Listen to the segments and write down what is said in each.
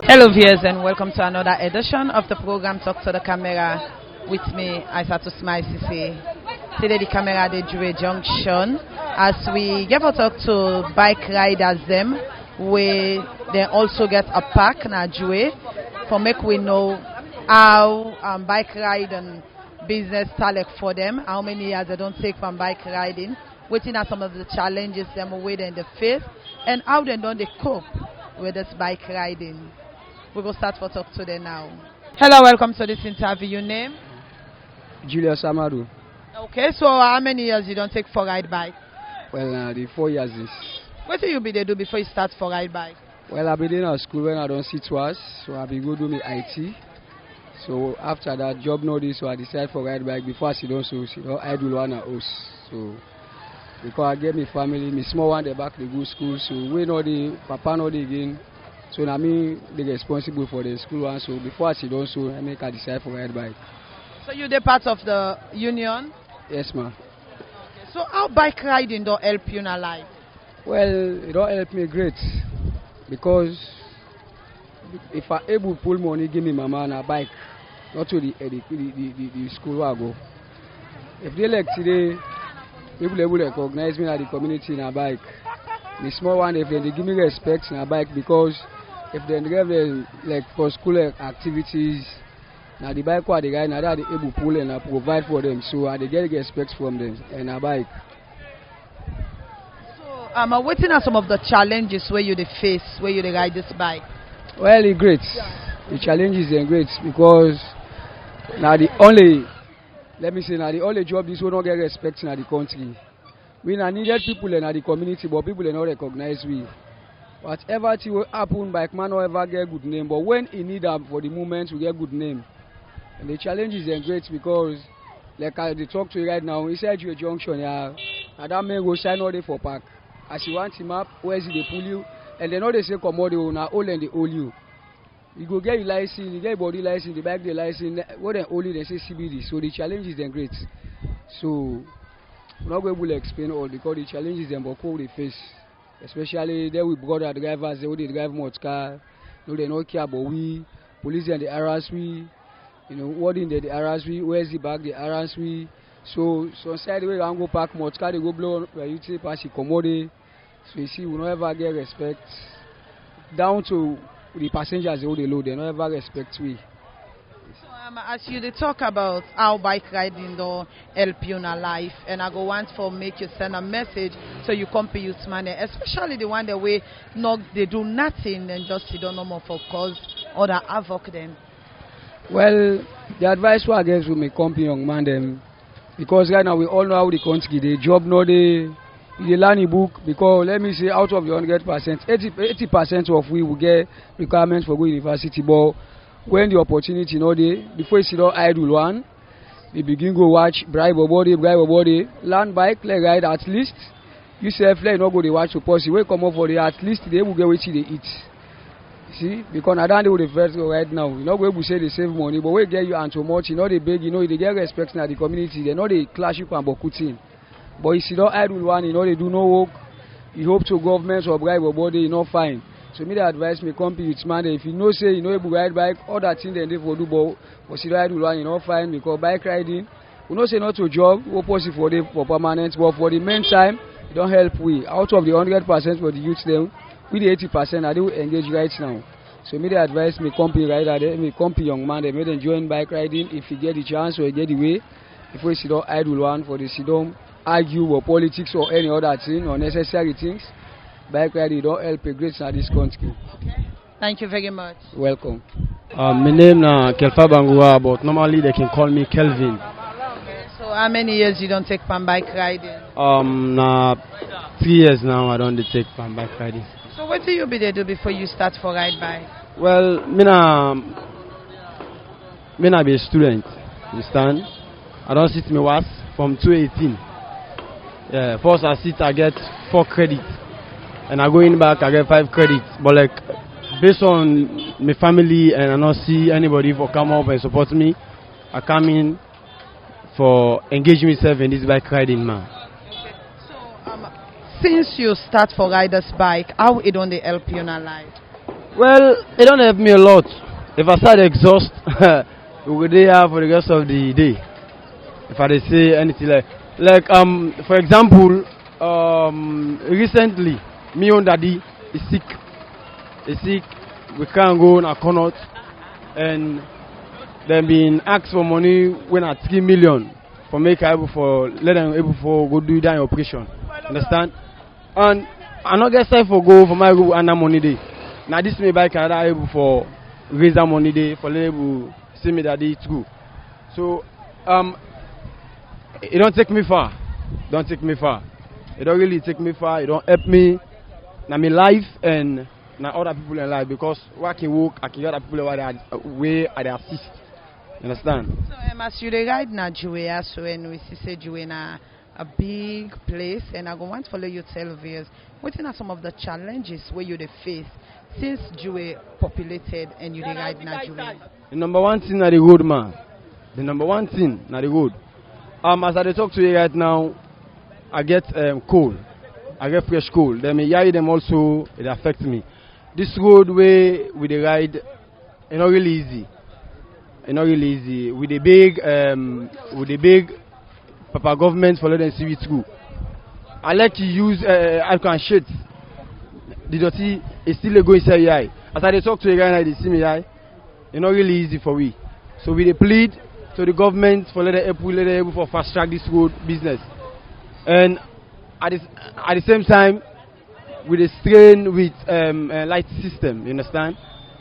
Hello viewers and welcome to another edition of the program Talk to the Camera with me, Isatu Smile Sesay. Today the camera at the Jui Junction as we give a talk to bike riders them where they also get a pack na Jui for make we know how bike riding business start for them, how many years they don't take from bike riding, what are some of the challenges them where they face and how they don't they cope with this bike riding. We will start for talk today now. Hello, welcome to this interview. Your name? Julius Amadu. Okay, so how many years you don't take for ride bike? Well, the 4 years is. What do you be they do before you start for ride bike? Well, I've been in a school when I don't see twice, so I've been go do me IT. So after that job no this, so I decide for ride bike before I don't I do one house. So because I get my family, my small one they back the good school, so we know the papa know the again. So now me they responsible for the school one. So before I don't I make a decide for ride bike. So you're the part of the union? Yes, ma'am. Okay. So how bike riding don't help you in your life? Well, it don't help me great because if I able to pull money, give me mama on a bike, not to the school where I go. If they like today, people able to recognize me at the community in a bike. The small one, if they give me respect in a bike because if they give them like for school activities, now the bike where they guy now they able to pull and provide for them, so they get respect from them and a bike. So what are some of the challenges where you face where you ride this bike? Well, it's great. The challenges are great because now the only the only job this will not get respect in the country. We now needed people in the community, but people are not recognize we. Whatever thing will happen, bike man will ever get good name. But when he need them for the moment, we get good name. And the challenges are great because, like I talk to you right now, inside Jui Junction, and that man go sign all day for park. As you want him up, where is it they pull you? And they know they say commodity, now all and they hold you. You go get your license, you get your body license, the bike the license, what they hold you, they say CBD. So the challenges are great. So we're not going to explain all because the challenges and what they face. Especially there we brother drivers, they drive much car, no they don't care about we, police and the harass we, what in the harass we, where's the back the harass we. So side way I go park much car, they go blow where you take pass the commodity. So you see we don't ever get respect. Down to the passengers they load, they don't ever respect we. As you talk about how bike riding don't help you in your life, and I go want for make you send a message so you compare youth money, especially the one that way not they do nothing and just sit down no more for cause or the havoc them. Well, the advice I guess we may company young man them because right now we all know how the country the job no they learn a book because let me say out of the 100%, 80% of we will get requirements for going to university, but when the opportunity no dey, before you sit down idle one, they begin go watch bribe a body, learn bike, like ride at least. You self like not go they watch to posse. When come up for the at least they will get what they eat. See, because I don't know the first go right now. You know we say they save money, but we get you and so much, they beg, they get respect in the community, they know they clash you and bokutin. But you sit down idle one, they do no work. You hope to government or bribe a body, fine. So me the advice me company with man if you know say you know able ride bike, all that thing then they for do but see ride one fine because bike riding we know say not to job, we possible for the for permanent, but for the meantime it don't help we. Out of the 100% for the youth them, we the 80% are they engage right now. So me the advice me company rider there, me company young man they made them join bike riding if you get the chance or you get the way. If we sit down idle one for the sit down argue or politics or any other thing or necessary things. Bike riding don't help a great in this country. Okay. Thank you very much. Welcome. My name is Kelfa Bangua, but normally they can call me Kelvin. Okay. So how many years you don't take pan bike riding? Now 3 years now I don't take pan bike riding. So what do you be there do before you start for ride bike? Well, me be a student. You understand? I don't sit me was from 2018. Yeah, first I get 4 credits. And I go in back, I get 5 credits. But like, based on my family and I don't see anybody for come up and support me, I come in for engaging myself in this bike riding, man. Okay. So, since you start for riders bike, how it don't they help you in your life? Well, it don't help me a lot. If I start exhaust, we will be there for the rest of the day. If I dey say anything for example, recently, me and daddy is sick. Is sick. We can't go on a corner, and then been asked for money when at 3 million for make able for let them able for go do that operation. Understand? And I not get time for go for my go and that money day. Now this me buy Canada able for raise that money day for let able see me daddy through. So it don't take me far. Don't take me far. It don't really take me far. It don't help me. Now my life and now other people in life because where I can work, I can get other people where I assist. You understand? So as you ride na Jui, so when we see Jui na a big place, and I go want to follow you tell viewers what are some of the challenges where you dey face since Jui populated and you dey ride na Jui? The number one thing na the road, man. The number one thing na the road. As I dey talk to you right now, I get coal. I get fresh coal. Then me carry them also, it affects me. This road way with the ride, it's not really easy. It's not really easy. With the big Papa government for let them see it through. I like to use alcohol shit. The dirty is still going inside your eye. As I dey talk to you right now, they see me eye. It's not really easy for we. So we dey plead to the government for let them able for fast track this road business. And at the same time, with a strain with light system, you understand?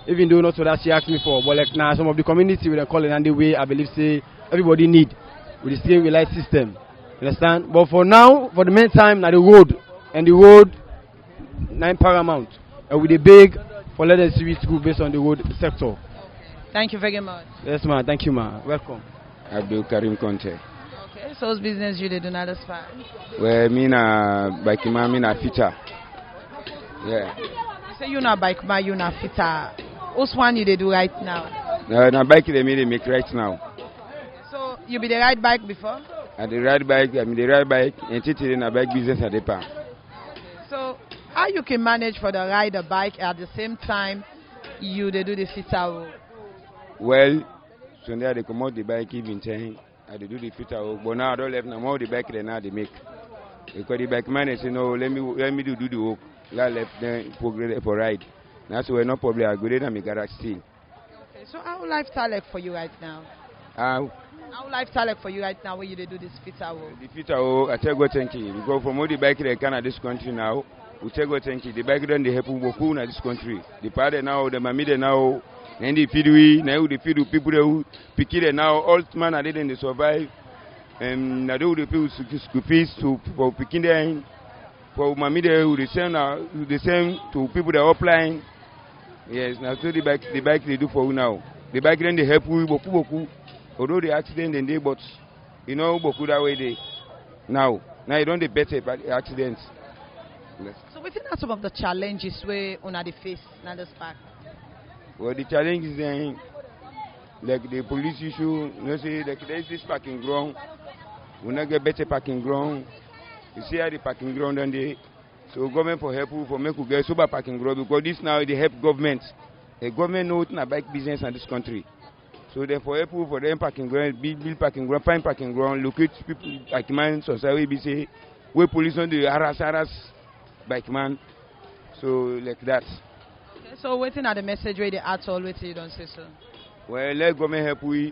Even though not what that she asked me for, but like now some of the community with a calling and the way I believe say everybody need with the strain with light system, you understand? But for now, for the meantime, now the road and the road 9 paramount, and with the big for let us see it through based on the road sector. Thank you very much. Yes, man. Thank you, man. Welcome. Abdul Karim Conte. Okay, so what's business you dey do na this part? Well, me na bike man, me na fitter. Yeah. You say you na bike man, you na fitter. What's one you dey do right now? Na bike they make right now. So you be the ride bike before? I dey ride bike, and today na bike business at the park. So how you can manage for the ride a bike at the same time you dey do the fitter work? Well, Sunday I dey come out the bike even time. I dey do the fitter work, but now I don't left now more the bike than now they make. Because the bike man say no, let me do the work. I left them progress for ride. That's why no problem. I go there and my garage still. Okay, so how lifestyle like for you right now? How lifestyle like for you right now when you dey do this fitter work? The fitter work, I tell God thank you. Because from all the bike they can at this country now, we tell God thank you. The bike don't they help people in this country. The party now, the mammy now, and the feed we now the feed people who pick it now. All man are there and they survive. And now do the people school fees to for picking them. For mammy who the same to people that are applying. Yes, now so the bike they do for you now. The bike then they help you boku. Although the accident and they but you know boku that way they now you don't the better accidents. Yes. So what are some of the challenges where on the face in this park? Well, the challenge is like the police issue. You know, say like there is this parking ground. We not get better parking ground. You see how the parking ground and they so government for help for make we get sober parking ground because this now they help government. The government knows na bike business in this country. So therefore help for them parking ground, build parking ground, find parking ground, locate people like man society be say where police on the harass bike man. So like that. Okay, so waiting at the message where they at all waiting you don't say so. Well, let government help we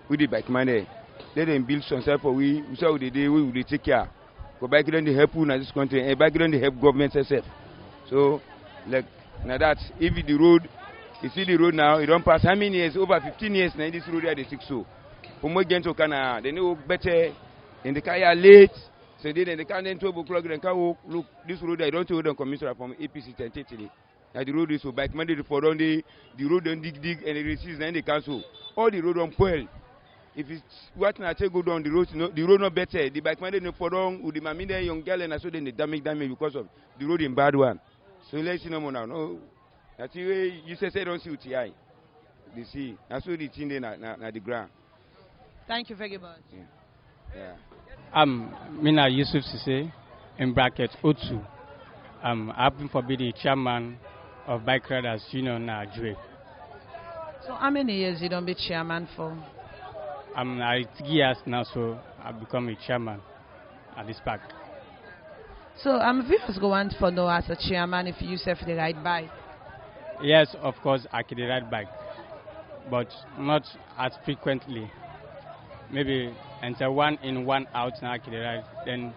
with the bike man there. Let them build some stuff for we say what they do, we will take care. Because bike don't they help in this country and bike don't they help government itself. So like now that if the road you see the road now, it don't pass how many years? Over 15 years now this road here they fix so. From where get to Canada, they know better and the car are late. So then they can't then 12 o'clock and can walk look this road I don't tell them commissioner from APC 1030. Now the road is so bike Monday for down the road don't dig and the receipts then they cancel. All the road on poil. If it's what I say go down the road, the road not better. The bike Monday for down with the mammy there young girl and so then they damage because of the road in bad one. So let's see no more now. No, that's the way you say don't see UTI. They see. That's what the thing there na the ground. Thank you very much. Yeah. Me na Isatu Sesay in bracket O2. I happen to be the chairman of Bike Riders Union now, Jui. So how many years you don't be chairman for? I'm at 3 years now, so I've become a chairman at this park. So viewers go on for know as a chairman if you yourself the ride bike. Yes, of course, I can ride bike, but not as frequently. Maybe until 1 in 1 out now I can ride. Then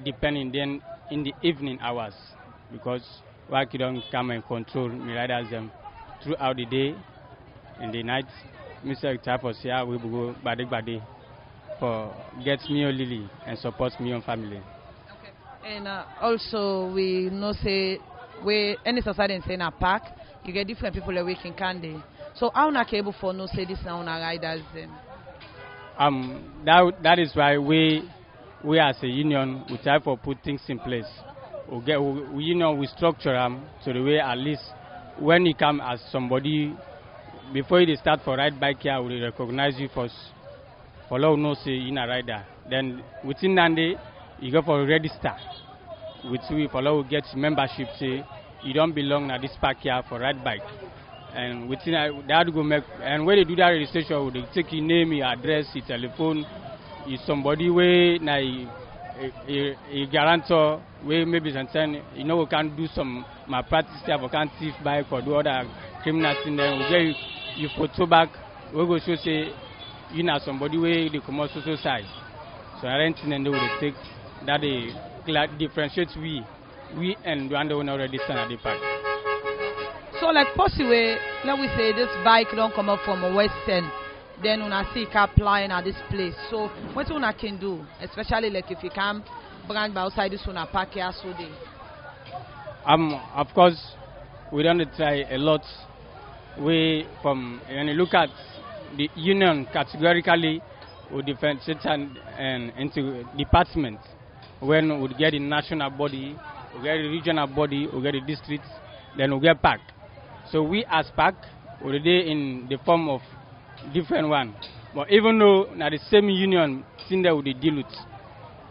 depending then in the evening hours, because work don't come and control me riders them throughout the day. In the night, Mr. Tapos here we go body for get me on Lily and support me on family. Okay. And also we know say we any society in a park, you get different people a week in Candy. So how na able for no say this now na riders then? That is why we as a union we try for put things in place. We structure them so the way at least when you come as somebody before you start for ride bike here, we recognize you first. Follow no say in a rider. Then within that day you go for register. With we follow get membership say you don't belong na this park here for ride bike. And within that go make and when they do that registration, they take your name, your address, your telephone, is somebody way na a guarantor where maybe sometimes we can do some malpractice stuff, we can thief bike or do other criminal thing. Then we get you photo back, we go show say you know somebody where they come out social side. So I don't think they will take that they differentiate we and the one already stand at the park. So like possibly, let we say this bike don't come up from a western, then when I see car applying at this place. So what una can do, especially like if you come brand by outside this one park here so day. Of course we don't try a lot. We from when you look at the union categorically we differentiate and into departments. When we get the national body, we get the regional body, we get the districts, then we get park. So we as park already in the form of different one. But even though now the same union thing that we deal with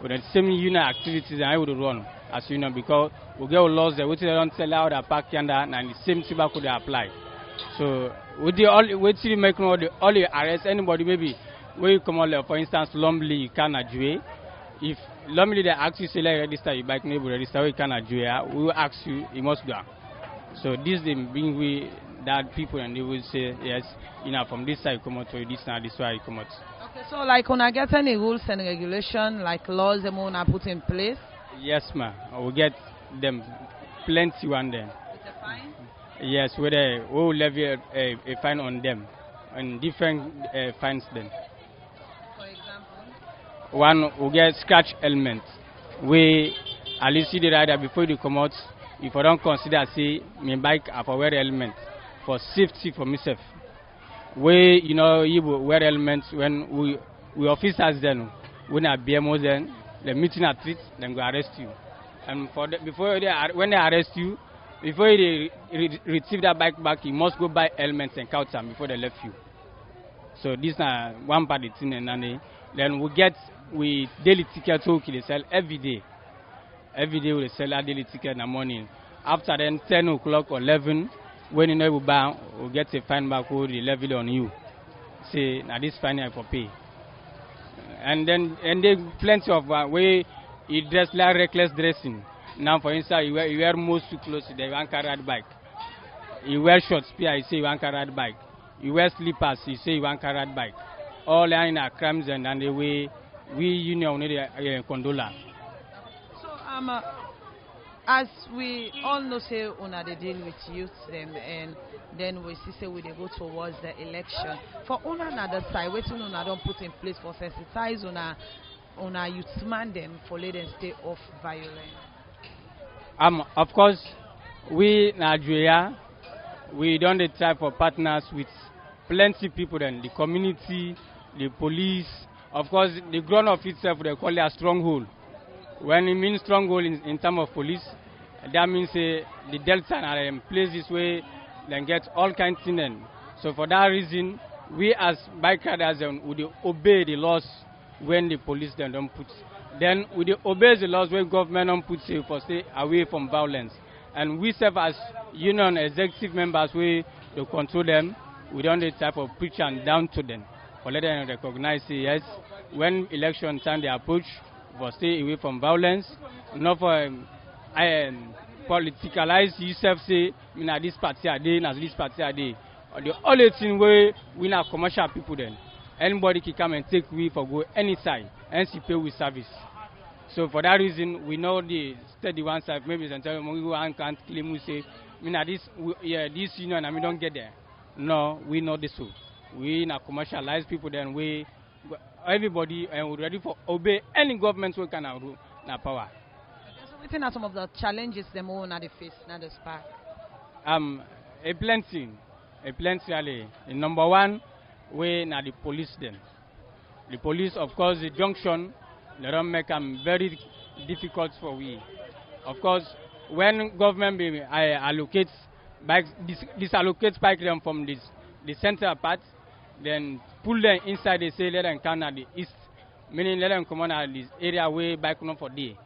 the same union activities and I would run as union because we get laws that we don't sell out the park and the same tobacco they apply. So we still make all the arrest anybody maybe where you come out for instance Lumley you cannot Jui. If Lumley they ask you say like register your bike neighbor register you cannot Jui, we will ask you must go. So this they bring we that people and they will say yes, from this side come out to this side, this side come out. Okay, so like when I get any rules and regulation like laws they want to put in place? Yes, ma'am. We get them plenty one day. With a fine? Yes, we will levy a fine on them and different fines then. For example? One we get scratch element. We at least see the rider before they come out. If I don't consider say my bike have a wear element for safety for myself. We you wear elements when we officers then when a BMO then the meeting at it then go arrest you. And for when they arrest you, before they retrieve that bike back, you must go buy elements and count them before they left you. So this is one part of the thing and then we daily ticket to they sell every day. Every day we sell a daily ticket in the morning. After then 10 o'clock or 11, when you know we buy, we get a fine back who they level on you. Say, now this fine I for pay. And there plenty of way you dress like reckless dressing. Now for instance, you wear most too close, you want to ride bike. You wear short spear, you say you want to ride bike. You wear slippers, you say you want to ride bike. All in our crimes and the way we union need a condola. As we all know, say una they deal with youth them, and then we see say we they go towards the election. For una another side, waiting una don't put in place for sensitize una youth man them for let them stay off violence. Of course, we Nigeria, we don't try for partners with plenty people then the community, the police. Of course, the ground of itself they call it a stronghold. When it means stronghold in terms of police, that means the Delta are in places where they get all kinds of things. So for that reason, we as bike riders would obey the laws when the police don't put. Then we obey the laws when government don't put say for stay away from violence. And we serve as union executive members, we to control them. We don't the type of preach and down to them. For let them recognize, yes, when election time they approach, for stay away from violence, not for politicalize yourself, say, this party are day, this party are day. The only thing we not commercial people then. Anybody can come and take we for go any side and see pay with service. So for that reason, we know the steady one side. Maybe sometimes we can't claim we say, this union and we don't get there. No, we know this too. We not commercialize people then we everybody and we're ready for obey any government we can have na power. So we think some of the challenges them all na the face na the spark. A plenty really. Number one, we na the police then. The police, of course, the junction, they don't make them very difficult for we. Of course, when government allocates bikes, disallocates bike them from the central part, then pull them inside. They say let them come at the east, meaning let them come on at this area where bike not for day.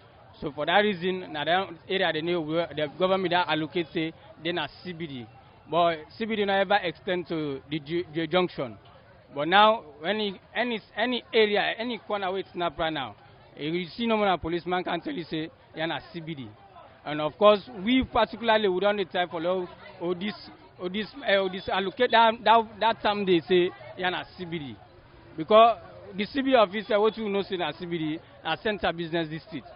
So for that reason, now that area they know the government that allocates say then a CBD. But CBD never extend to the junction. But now, when any area, any corner where it's snap right now, you see no more policeman can tell you say you're not CBD. And of course, we particularly would only time for this allocate that time they say you're not CBD. Because the CBD officer, what you know say na CBD, a center business district.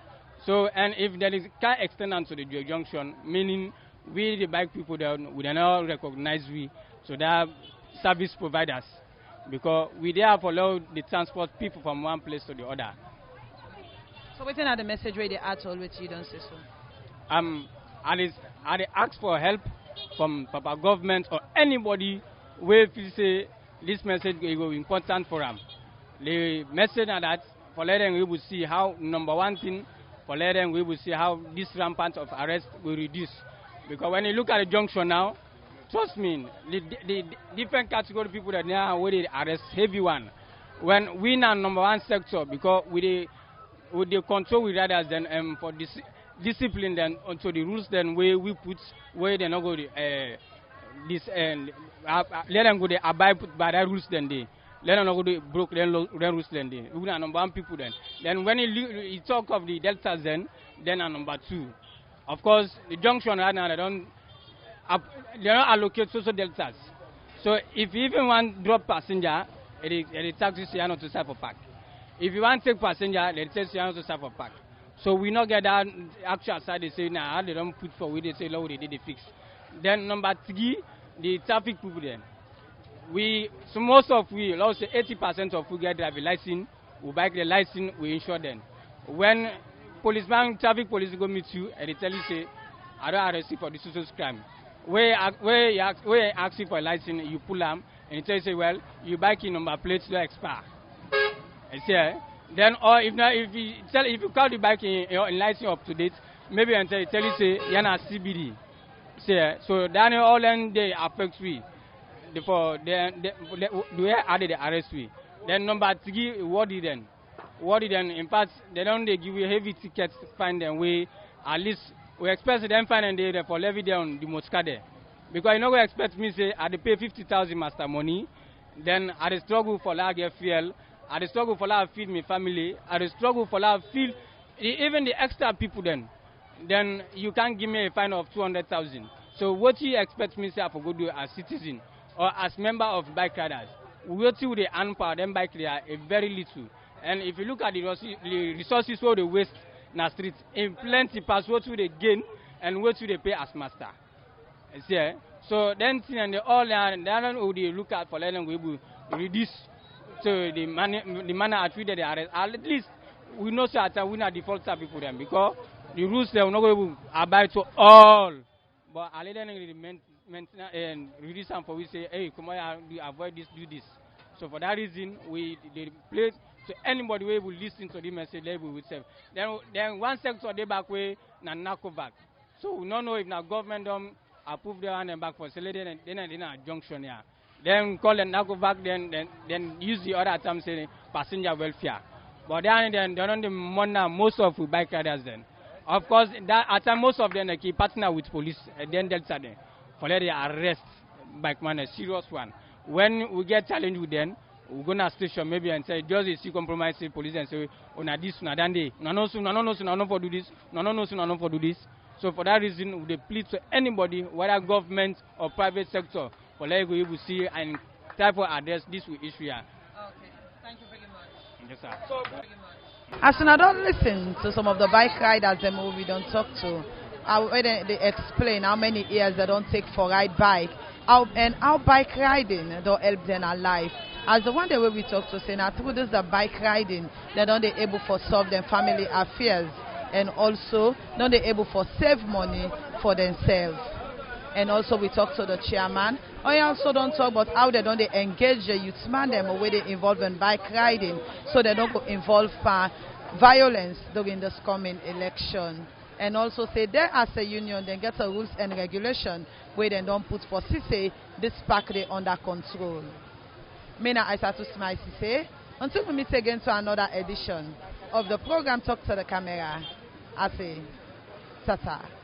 So, and if there is can't extend onto the Jui Junction, meaning we the bike people there, we do not recognize we, so they are service providers, because we there for allow the transport people from one place to the other. So waiting at the message where they at all with you don't say so. I ask for help from Papa government or anybody where feel say this message is important for them. The message are that for letting we will see how number one thing for letting we will see how this rampant of arrest will reduce. Because when you look at the junction now, trust me, the different category of people that now where they arrest heavy one. When we now number one sector, because with the control with others, then for this discipline then onto the rules then where we put where they not go this let them go they abide by that rules then they let them not go to broke then rules then they we are number one people then. Then when you talk of the deltas then are number two. Of course, the junction right now, they don't allocate social deltas. So if you even want drop passenger, it taxes you not to start for park. If you want to take passenger, they tell you not to start for park. So we not get that actual side. They say nah, they don't put for we. They say no, they did the fix. Then number three, the traffic people then. So most of we, let's say 80% of we get driving license, we buy the license, we insure them. When traffic police go meet you and they tell you say, I don't arrest you for this social crime. Where you ask you for a license, you pull them and tell you say, well, you bike in number plates to expire. I say, then or if you call the bike in license up to date, maybe until tell you say you're not CBD. Say so then all then they affect we. Therefore the way added the arrest we. Then number three, what did then? In fact, they give you heavy tickets to find them way. At least we expect them find them there for levy down the Moscade. Because you know we expect me say I pay 50,000 master money, then I struggle for la get fuel, I struggle for la feed my family, I struggle for la feed even the extra people then you can't give me a fine of 200,000. So what you expect me say I for go do as citizen or as member of bike riders? What you the earn per them bike rider a very little. And if you look at the resources where they waste in the street, in plenty past what they gain and what they pay as master. See, so then and all that they look at for letting we will reduce to the manner at which they arrest. At least we know that we not default people them because the rules they will not go abide to all. But I let them and reduce them for we say, hey, come on, avoid this, do this. So for that reason, they play to anybody who will listen to the message, they will serve. Then one sector they back way na narcovac. So we don't know if the government don't approve their hand and back for select then a junction here. Then call the narcovac, then use the other term say passenger welfare. But then they don't the money most of we bike riders then. Of course, that at time most of them like, partner with police and then they'll tell them for let they arrest bike man a serious one. When we get challenged with them, we go to station maybe and say just see compromise the police and say this no for do this no for do this. So for that reason we plead to anybody whether government or private sector for let we will see and try for address this issue here. Okay, thank you very much. Yes, sir. As soon as I don't listen to some of the bike riders them we don't talk to, when they explain how many years they don't take for ride bike, how bike riding don't help them alive. As the one day we talk to say now through this the bike riding, they don't they able for solve their family affairs and also don't they able for save money for themselves. And also we talk to the chairman. I also don't talk about how they don't they engage the youth man them or where they involve in bike riding so they don't go involve violence during this coming election. And also say there as a union they get a rules and regulation where they don't put for Sesay this park they under control. Me na Isatu Smile Sesay. Until we meet again to another edition of the program Talk to the Camera. I say, Tata.